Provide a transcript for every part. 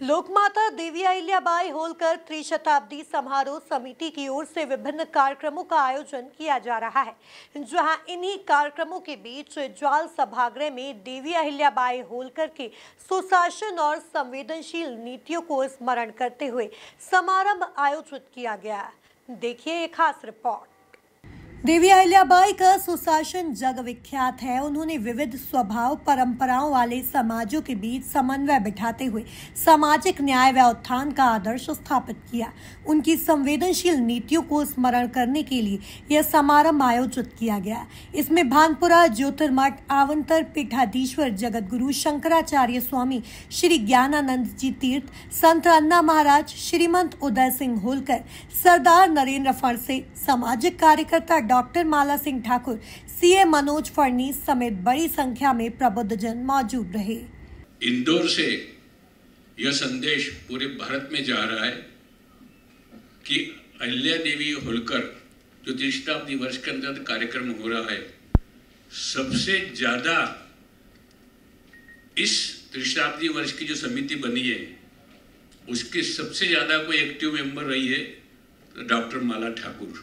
लोकमाता देवी अहिल्याबाई होलकर त्रिशताब्दी समारोह समिति की ओर से विभिन्न कार्यक्रमों का आयोजन किया जा रहा है, जहां इन्हीं कार्यक्रमों के बीच ज्वाल सभागृह में देवी अहिल्याबाई होलकर के सुशासन और संवेदनशील नीतियों को स्मरण करते हुए समारंभ आयोजित किया गया। देखिए एक खास रिपोर्ट। देवी अहिल्याबाई का सुशासन जग विख्यात है। उन्होंने विविध स्वभाव परंपराओं वाले समाजों के बीच समन्वय बिठाते हुए सामाजिक न्याय व उत्थान का आदर्श स्थापित किया। उनकी संवेदनशील नीतियों को स्मरण करने के लिए यह समारंभ आयोजित किया गया। इसमें भानपुरा ज्योतिर्मठ आवंतर पीठाधीश्वर जगत गुरु शंकराचार्य स्वामी श्री ज्ञानानंद जी तीर्थ, संत अन्ना महाराज, श्रीमंत उदय सिंह होलकर, सरदार नरेंद्र फणसे, सामाजिक कार्यकर्ता डॉक्टर माला सिंह ठाकुर, सीए मनोज फडनीस समेत बड़ी संख्या में प्रबुद्धजन मौजूद रहे। इंदौर से यह संदेश पूरे भारत में जा रहा है कि अहिल्या देवी होलकर जो त्रिशताब्दी वर्ष के अंदर कार्यक्रम हो रहा है, सबसे ज्यादा इस त्रिशताब्दी वर्ष की जो समिति बनी है उसके सबसे ज्यादा कोई एक्टिव मेंबर रही है तो डॉक्टर माला ठाकुर।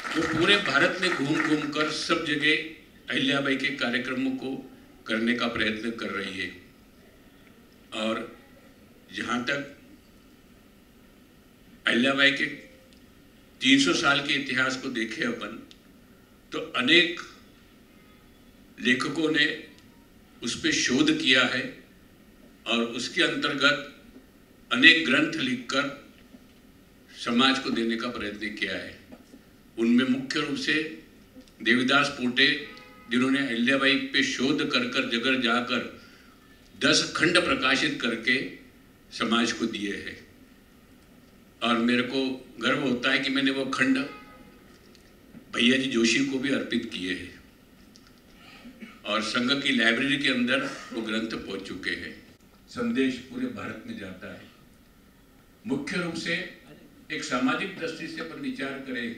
वो पूरे भारत में घूम कर सब जगह अहिल्याबाई के कार्यक्रमों को करने का प्रयत्न कर रही है। और जहां तक अहिल्याबाई के 300 साल के इतिहास को देखें अपन, तो अनेक लेखकों ने उस पर शोध किया है और उसके अंतर्गत अनेक ग्रंथ लिखकर समाज को देने का प्रयत्न किया है। उनमें मुख्य रूप से देवीदास पोटे, जिन्होंने अहिल्याबाई पे शोध कर जगह जाकर 10 खंड प्रकाशित करके समाज को दिए हैं। और मेरे को गर्व होता है कि मैंने वो खंड भैया जी जोशी को भी अर्पित किए हैं और संघ की लाइब्रेरी के अंदर वो ग्रंथ पहुंच चुके हैं। संदेश पूरे भारत में जाता है। मुख्य रूप से एक सामाजिक दृष्टि से अपन विचार करें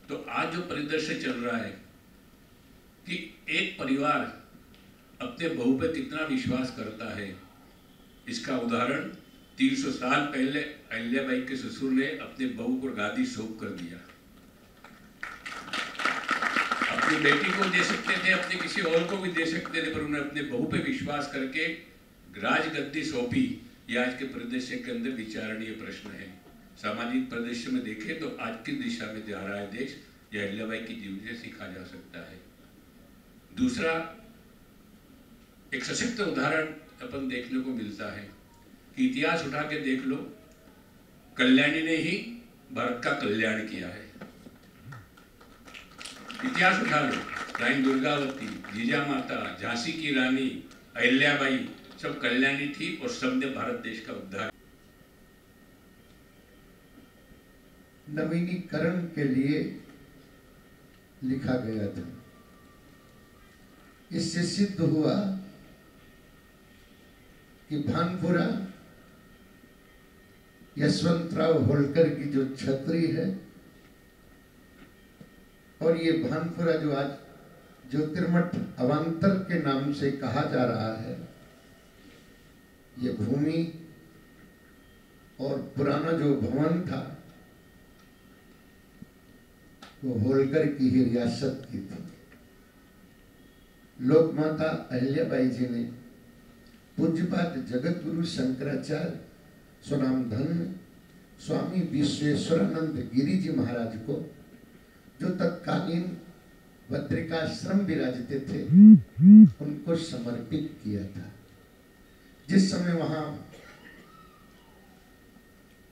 तो आज जो परिदृश्य चल रहा है कि एक परिवार अपने बहू पे कितना विश्वास करता है, इसका उदाहरण 300 साल पहले अहिल्याबाई के ससुर ने अपने बहू को गादी सौंप कर दिया। अपनी बेटी को दे सकते थे, अपने किसी और को भी दे सकते थे, पर उन्होंने अपने बहू पे विश्वास करके राजगद्दी सौंपी। यह आज के परिदृश्य के अंदर विचारणीय प्रश्न है। सामाजिक परिदृश्य में देखें तो आज की दिशा में जा रहा है देश, यह अहिल्याबाई की जीवनी से सीखा जा सकता है। दूसरा, एक सशक्त उदाहरण अपन देखने को मिलता है कि इतिहास उठा के देख लो, कल्याणी ने ही भारत का कल्याण किया है। इतिहास उठा लो, रानी दुर्गावती, जीजा माता, झांसी की रानी, अहिल्याबाई, सब कल्याणी थी और सबने भारत देश का उद्धार। नवीनीकरण के लिए लिखा गया था। इससे सिद्ध हुआ कि भानपुरा यशवंतराव होलकर की जो छतरी है और ये भानपुरा जो आज ज्योतिर्मठ अवांतर के नाम से कहा जा रहा है, ये भूमि और पुराना जो भवन था वो होलकर की ही रियासत की थी। लोकमाता अहिल्याबाई जी ने पूज्यपाद जगत गुरु शंकराचार्य स्वनाम धन्य स्वामी विश्वेश्वरानंद गिरी जी महाराज को, जो तत्कालीन बद्रिकाश्रम विराजते थे, उनको समर्पित किया था। जिस समय वहां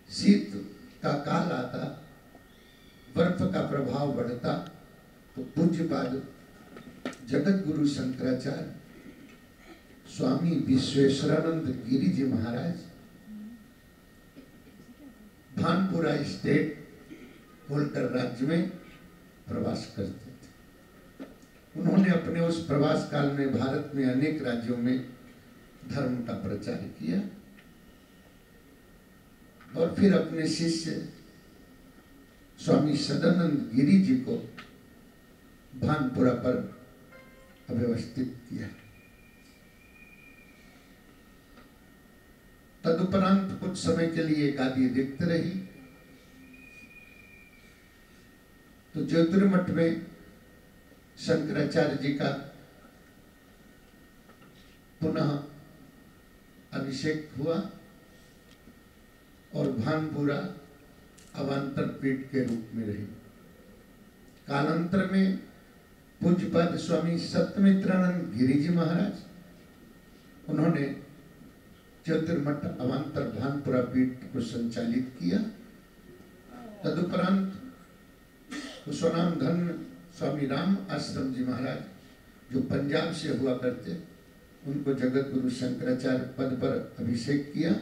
शीत का काल आता, बर्फ का प्रभाव बढ़ता, तो पूज्यपाद जगत गुरु शंकराचार्य स्वामी विश्वेश्वरानंद गिरी जी महाराज भानपुरा स्टेट होलकर राज्य में प्रवास करते थे। उन्होंने अपने उस प्रवास काल में भारत में अनेक राज्यों में धर्म का प्रचार किया और फिर अपने शिष्य स्वामी सदानंद गिरी जी को भानपुरा पर अव्यवस्थित किया। तदुपरांत कुछ समय के लिए गादी रिक्त रही, तो ज्योतिर्मठ में शंकराचार्य जी का पुनः अभिषेक हुआ और भानपुरा अवान्तर पीठ के रूप में रही। कालांतर में पूज्यपाद स्वामी सत्यमित्रानंद गिरि जी महाराज, उन्होंने ज्योतिर्मठ अवान्तर भानपुरा पीठ को संचालित किया। तदुपरांत स्वनाम धन्य स्वामी राम आश्रम जी महाराज, जो पंजाब से हुआ करते, उनको जगत गुरु शंकराचार्य पद पर अभिषेक किया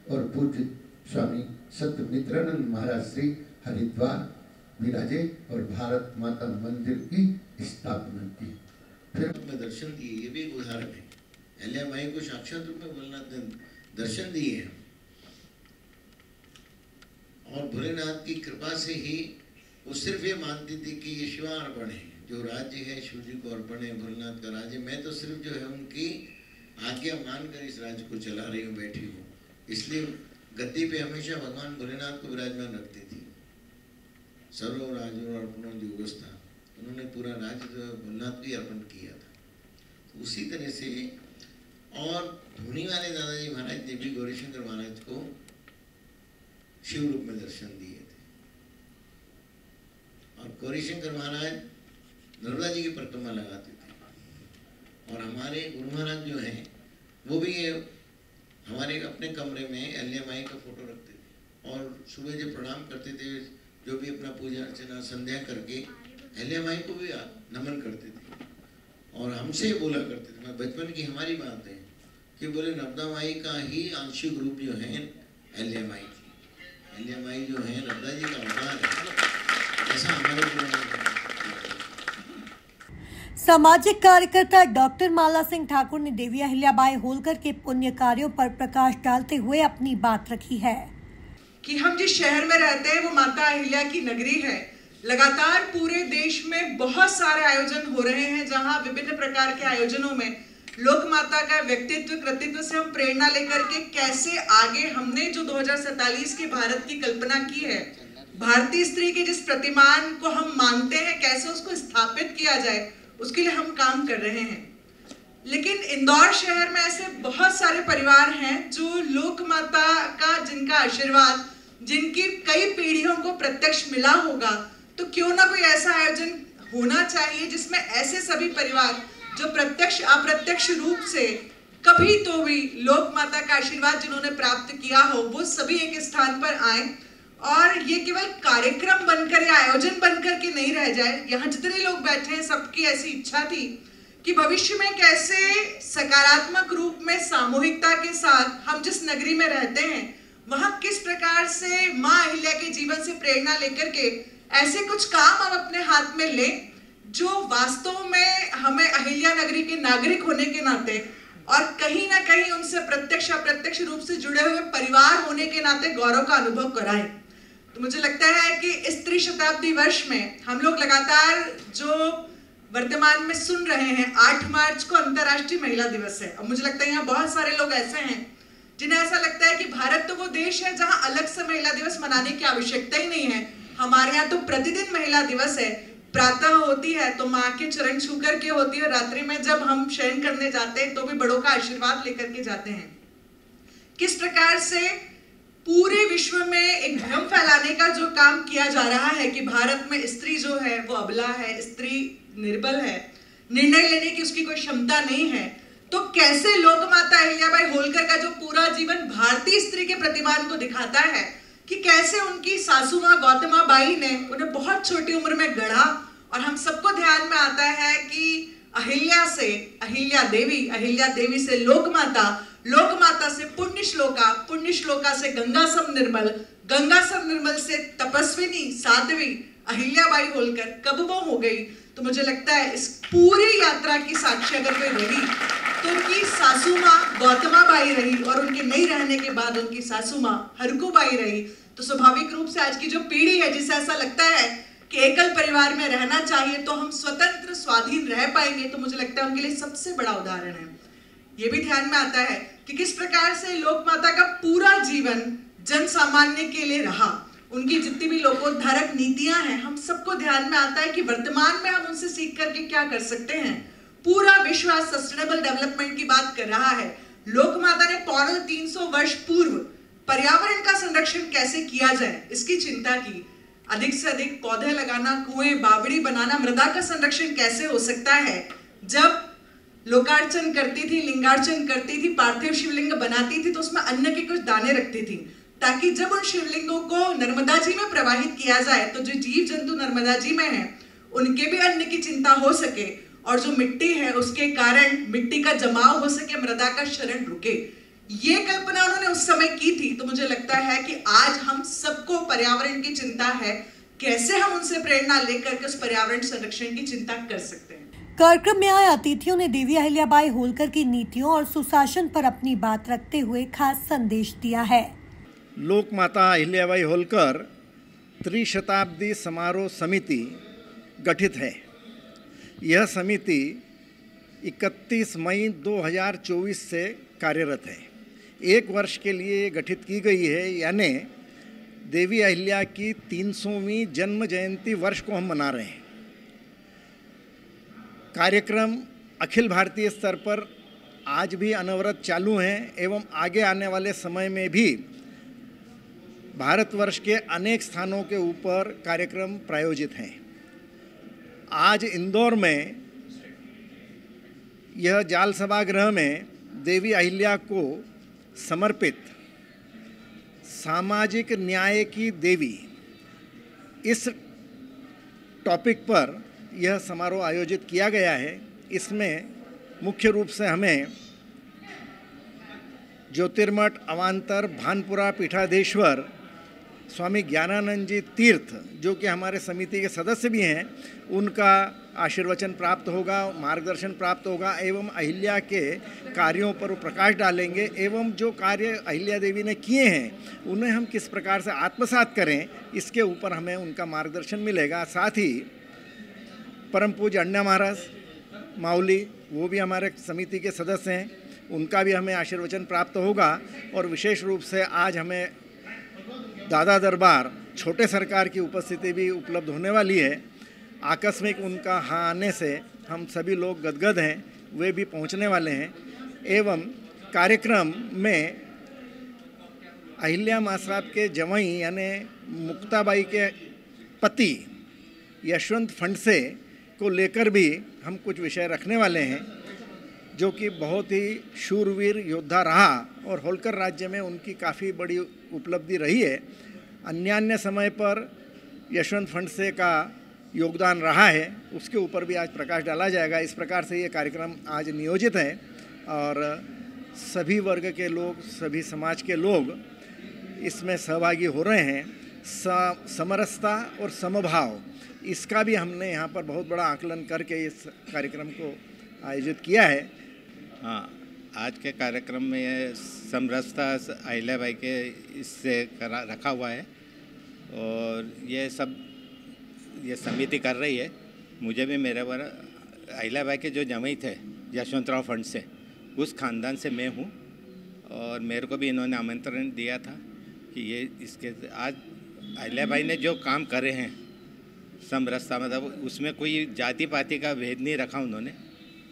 और पूज्य स्वामी सत्यमित्रानंद महाराज श्री हरिद्वार विराजे और भारत माता मंदिर की स्थापना की। फिर में दर्शन दिए, ये भी एक उदाहरण है। अहिल्या माई को साक्षात रूप में भोलेनाथ ने दर्शन दिए हैं और भोलेनाथ की कृपा से ही वो सिर्फ ये मानती थी कि ये शिवार्पण है, जो राज्य है शिव जी को अर्पण है, भोलेनाथ का राज्य, मैं तो सिर्फ जो है उनकी आज्ञा मानकर इस राज्य को चला रही हूँ, बैठी हूँ। इसलिए गद्दी पे हमेशा भगवान भोलेनाथ को विराजमान रखती थी। सर्व राज्य अर्पणों दिवगस्था, उन्होंने पूरा राज्य जो भोलेनाथ को अर्पण किया था। तो उसी तरह से और धुनी वाले दादाजी महाराज ने भी गौरीशंकर महाराज को शिव रूप में दर्शन दिए थे। और गौरीशंकर महाराज नर्मदा जी की प्रतिमा लगाते थे और हमारे गुरु महाराज जो हैं वो भी हमारे अपने कमरे में अहिल्या माई का फोटो रखते थे और सुबह जब प्रणाम करते थे, जो भी अपना पूजा अर्चना संध्या करके अहिल्या माई को भी नमन करते थे और हमसे बोला करते थे। मैं बचपन की हमारी बात है कि बोले नर्मदा माई का ही आंशिक रूप जो है अहिल्या माई थी। अहिल्या माई जो है नर्मदा जी का अवतार है, ऐसा हमारे सामाजिक कार्यकर्ता डॉक्टर माला सिंह ठाकुर ने देवी अहिल्याबाई होलकर के पुण्य कार्यों पर प्रकाश डालते हुए अपनी बात रखी है कि हम जिस शहर में रहते हैं वो माता अहिल्या की नगरी है। लगातार पूरे देश में बहुत सारे आयोजन हो रहे हैं, जहां विभिन्न प्रकार के आयोजनों में लोक माता का व्यक्तित्व कृतित्व से हम प्रेरणा लेकर के कैसे आगे हमने जो 2047 के भारत की कल्पना की है, भारतीय स्त्री के जिस प्रतिमान को हम मानते हैं, कैसे उसको स्थापित किया जाए, उसके लिए हम काम कर रहे हैं। लेकिन इंदौर शहर में ऐसे बहुत सारे परिवार हैं जो लोक माता का जिनका आशीर्वाद जिनकी कई पीढ़ियों को प्रत्यक्ष मिला होगा, तो क्यों ना कोई ऐसा आयोजन होना चाहिए जिसमें ऐसे सभी परिवार जो प्रत्यक्ष अप्रत्यक्ष रूप से कभी तो भी लोक माता का आशीर्वाद जिन्होंने प्राप्त किया हो, वो सभी एक स्थान पर आए और ये केवल कार्यक्रम बनकर या आयोजन बनकर के नहीं रह जाए। यहाँ जितने लोग बैठे हैं सबकी ऐसी इच्छा थी कि भविष्य में कैसे सकारात्मक रूप में सामूहिकता के साथ हम जिस नगरी में रहते हैं वहां किस प्रकार से माँ अहिल्या के जीवन से प्रेरणा लेकर के ऐसे कुछ काम हम अपने हाथ में लें जो वास्तव में हमें अहिल्या नगरी के नागरिक होने के नाते और कहीं ना कहीं उनसे प्रत्यक्ष अप्रत्यक्ष रूप से जुड़े हुए परिवार होने के नाते गौरव का अनुभव कराएं। तो मुझे लगता है कि इस त्रिशताब्दी वर्ष में हम लोग लगातार जो वर्तमान में सुन रहे हैं, 8 मार्च को अंतर्राष्ट्रीय महिला दिवस है और मुझे लगता है यहाँ बहुत सारे लोग ऐसे हैं जिन्हें ऐसा लगता है कि भारत तो वो देश है जहाँ अलग से महिला दिवस मनाने की आवश्यकता ही नहीं है। हमारे यहाँ तो प्रतिदिन महिला दिवस है, प्रातः होती है तो माँ के चरण छू कर के होती है, रात्रि में जब हम शयन करने जाते हैं तो भी बड़ों का आशीर्वाद लेकर के जाते हैं। किस प्रकार से पूरे विश्व में एक भ्रम फैलाने का जो काम किया जा रहा है कि भारत में स्त्री जो है वो अबला है, स्त्री निर्बल है, निर्णय लेने की उसकी कोई क्षमता नहीं है, तो कैसे लोक माता अहिल्याबाई होलकर का जो पूरा जीवन भारतीय स्त्री के प्रतिमान को दिखाता है कि कैसे उनकी सासू माँ गौतमा बाई ने उन्हें बहुत छोटी उम्र में गढ़ा और हम सबको ध्यान में आता है कि अहिल्या से अहिल्या देवी से लोक माता से पुण्य श्लोका से गंगा सम निर्मल से तपस्विनी साध्वी अहिल्याबाई होलकर कब वो हो गई। तो मुझे लगता है इस पूरी यात्रा की साक्षी अगर कोई रही तो उनकी सासू माँ गौतमा बाई रही और उनके नहीं रहने के बाद उनकी सासू माँ हरकू बाई रही। तो स्वाभाविक रूप से आज की जो पीढ़ी है जिसे ऐसा लगता है कि एकल परिवार में रहना चाहिए तो हम स्वतंत्र स्वाधीन रह पाएंगे, तो मुझे लगता है उनके लिए सबसे बड़ा उदाहरण है। ये भी ध्यान में आता है कि किस प्रकार से लोक माता का पूरा जीवन जन सामान्य के लिए रहा। उनकी जितनी भी लोकोद्धारक नीतियां हैं, हम सबको ध्यान में आता है कि वर्तमान में हम उनसे सीख करके क्या कर सकते हैं। पूरा विश्व सस्टेनेबल डेवलपमेंट की बात कर रहा है। लोक माता ने 300 वर्ष पूर्व पर्यावरण का संरक्षण कैसे किया जाए इसकी चिंता की। अधिक से अधिक पौधे लगाना, कुएं बावड़ी बनाना, मृदा का संरक्षण कैसे हो सकता है। जब लोकार्चन करती थी, लिंगार्चन करती थी, पार्थिव शिवलिंग बनाती थी तो उसमें अन्न के कुछ दाने रखती थी, ताकि जब उन शिवलिंगों को नर्मदा जी में प्रवाहित किया जाए तो जो जीव जंतु नर्मदा जी में हैं उनके भी अन्न की चिंता हो सके, और जो मिट्टी है उसके कारण मिट्टी का जमाव हो सके, मृदा का क्षरण रुके। ये कल्पना उन्होंने उस समय की थी। तो मुझे लगता है कि आज हम सबको पर्यावरण की चिंता है, कैसे हम उनसे प्रेरणा लेकर के उस पर्यावरण संरक्षण की चिंता कर सकते हैं। कार्यक्रम में आए अतिथियों ने देवी अहिल्याबाई होलकर की नीतियों और सुशासन पर अपनी बात रखते हुए खास संदेश दिया है। लोक माता अहिल्याबाई होलकर त्रिशताब्दी समारोह समिति गठित है। यह समिति 31 मई 2024 से कार्यरत है। 1 वर्ष के लिए गठित की गई है, यानी देवी अहिल्या की 300वीं जन्म जयंती वर्ष को हम मना रहे हैं। कार्यक्रम अखिल भारतीय स्तर पर आज भी अनवरत चालू हैं एवं आगे आने वाले समय में भी भारतवर्ष के अनेक स्थानों के ऊपर कार्यक्रम प्रायोजित हैं। आज इंदौर में यह जाल सभागृह में देवी अहिल्या को समर्पित सामाजिक न्याय की देवी इस टॉपिक पर यह समारोह आयोजित किया गया है। इसमें मुख्य रूप से हमें ज्योतिर्मठ अवांतर भानपुरा पीठाधीश्वर स्वामी ज्ञानानंद जी तीर्थ, जो कि हमारे समिति के सदस्य भी हैं, उनका आशीर्वचन प्राप्त होगा, मार्गदर्शन प्राप्त होगा एवं अहिल्या के कार्यों पर प्रकाश डालेंगे एवं जो कार्य अहिल्या देवी ने किए हैं उन्हें हम किस प्रकार से आत्मसात करें, इसके ऊपर हमें उनका मार्गदर्शन मिलेगा। साथ ही परम पूज्य अण्णा महाराज माउली, वो भी हमारे समिति के सदस्य हैं, उनका भी हमें आशीर्वचन प्राप्त होगा। और विशेष रूप से आज हमें दादा दरबार छोटे सरकार की उपस्थिति भी उपलब्ध होने वाली है। आकस्मिक उनका हाँ आने से हम सभी लोग गदगद हैं, वे भी पहुंचने वाले हैं। एवं कार्यक्रम में अहिल्या माँ साहब के जवाई यानी मुक्ताबाई के पति यशवंत फंडसे को लेकर भी हम कुछ विषय रखने वाले हैं, जो कि बहुत ही शूरवीर योद्धा रहा और होलकर राज्य में उनकी काफ़ी बड़ी उपलब्धि रही है। अन्य समय पर यशवंत फंडसे का योगदान रहा है, उसके ऊपर भी आज प्रकाश डाला जाएगा। इस प्रकार से ये कार्यक्रम आज नियोजित है और सभी वर्ग के लोग, सभी समाज के लोग इसमें सहभागी हो रहे हैं। समरसता और समभाव, इसका भी हमने यहाँ पर बहुत बड़ा आकलन करके इस कार्यक्रम को आयोजित किया है। हाँ, आज के कार्यक्रम में ये समरसता अहिल्याबाई के इससे रखा हुआ है और ये सब ये समिति कर रही है। मुझे भी मेरे पर अहिल्याबाई के जो जमाई थे यशवंतराव फंडसे, उस खानदान से मैं हूँ और मेरे को भी इन्होंने आमंत्रण दिया था कि ये इसके आज अहिल्याबाई ने जो काम करे हैं समरसता, मतलब उसमें कोई जाति पाति का भेद नहीं रखा उन्होंने,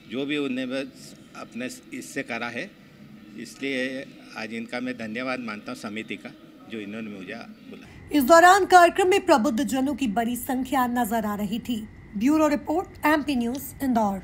जो भी उन्हें बस अपने इससे करा है। इसलिए आज इनका मैं धन्यवाद मानता हूँ समिति का, जो इन्होंने मुझे बुलाया। इस दौरान कार्यक्रम में प्रबुद्ध जनों की बड़ी संख्या नजर आ रही थी। Bureau report, MP news, Indore.